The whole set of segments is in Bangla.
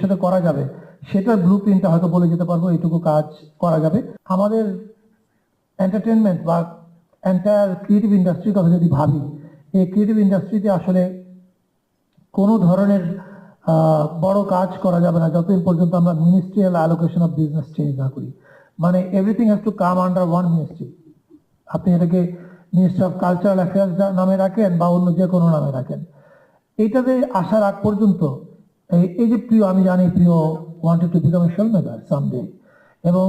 সাথে করা যাবে সেটার ব্লু প্রিন্টটা হয়তো বলে যেতে পারবো, এইটুকু কাজ করা যাবে। আমাদের এন্টারটেনমেন্ট বা এন্টায়ার ক্রিয়েটিভ ইন্ডাস্ট্রির কথা যদি ভাবি, এই ক্রিয়েটিভ ইন্ডাস্ট্রিতে আসলে কোনো ধরনের বড় কাজ করা যাবে না যতদিন পর্যন্ত আমরা ministerial allocation of business change না করি। মানে everything has to come under one ministry. আপনি এটাকে মিনিস্ট্রি অফ কালচারাল অ্যাফেয়ার্স নামে রাখেন বা অন্য যে কোনো নামে রাখেন, এইটাতে আসার আগ পর্যন্ত এই যে প্রিয়, আমি জানি প্রিয় wanted to become a film maker someday, এবং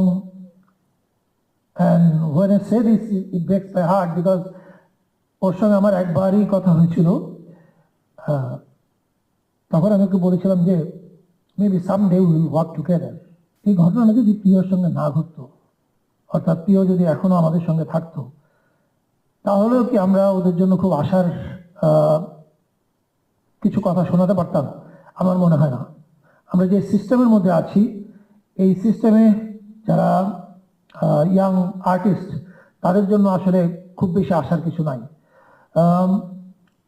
and when I say this it breaks my heart because ওর সঙ্গে আমার একবারই কথা হয়েছিল। তখন আমি ওকে বলেছিলাম যে maybe someday we will work together. এই ঘটনাটা যদি প্রিয়র সঙ্গে না ঘটতো, অর্থাৎ প্রিয় যদি এখনো আমাদের সঙ্গে থাকতো, তাহলেও কি আমরা ওদের জন্য খুব আশার কিছু কথা শোনাতে পারতাম? আমার মনে হয় না। আমরা যে সিস্টেমের মধ্যে আছি, এই সিস্টেমে যারা ইয়াং আর্টিস্ট, তাদের জন্য আসলে খুব বেশি আশার কিছু নাই।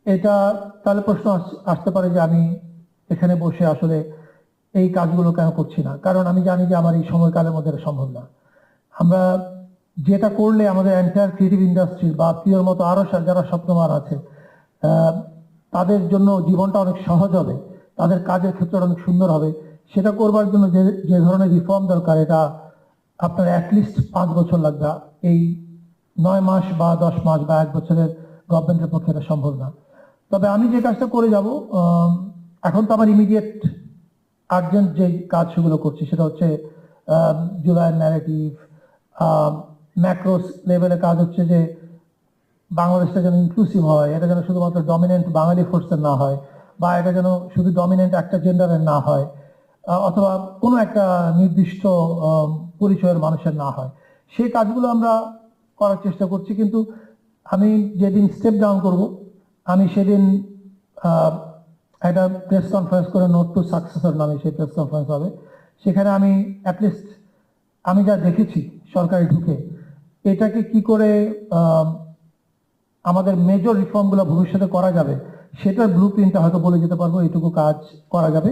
এটা তাহলে প্রশ্ন আসতে পারে যে আমি এখানে বসে আসলে এই কাজগুলো কেন করছি না, কারণ আমি জানি যে আমার এই সময়কালের মধ্যে এটা সম্ভব না। আমরা যেটা করলে আমাদের এন্টায়ার ক্রিয়েটিভ ইন্ডাস্ট্রি বা প্রিয়র মতো আরও যারা স্বপ্নবান আছে, তাদের জন্য জীবনটা অনেক সহজ হবে, তাদের কাজের ক্ষেত্রটা অনেক সুন্দর হবে, সেটা করবার জন্য যে ধরনের রিফর্ম দরকার, এটা আপনার অ্যাটলিস্ট 5 বছর লাগবে। এই 9 মাস বা 10 মাস বা 1 বছরের গভর্নমেন্টের পক্ষে এটা সম্ভব না। তবে আমি যে কাজটা করে যাব, এখন তো আমার ইমিডিয়েট আর্জেন্ট যে কাজ সেগুলো করছি, সেটা হচ্ছে জুলাই ন্যারেটিভ। ম্যাক্রোস লেভেলে কাজ হচ্ছে যে বাংলাদেশটা যেন ইনক্লুসিভ হয়, এটা যেন শুধুমাত্র ডমিনেন্ট বাঙালি ফোর্সের না হয়, বা এটা যেন শুধু ডমিনেন্ট একটা জেন্ডারের না হয়, অথবা কোনো একটা নির্দিষ্ট পরিচয়ের মানুষের না হয়। সেই কাজগুলো আমরা করার চেষ্টা করছি। কিন্তু আমি যেদিন স্টেপ ডাউন করব, আমি সেদিন একটা প্রেস কনফারেন্স করে নোট টু সাকসেসর নামে সেই প্রেস কনফারেন্স হবে। সেখানে আমি অ্যাটলিস্ট আমি যা দেখেছি সরকারে ঢুকে, এটাকে কি করে আমাদের মেজর রিফর্মগুলো ভবিষ্যতে করা যাবে সেটার ব্লু প্রিন্টটা হয়তো বলে যেতে পারবো, এইটুকু কাজ করা যাবে।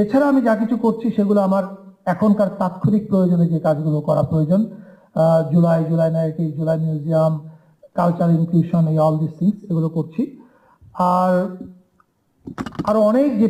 এছাড়া আমি যা কিছু করছি সেগুলো আমার এখনকার তাৎক্ষণিক প্রয়োজনে যে কাজগুলো করা প্রয়োজন, July narrative, July museum, culture inclusion, এই অল দিস থিংস এগুলো করছি। আর আরো অনেক যে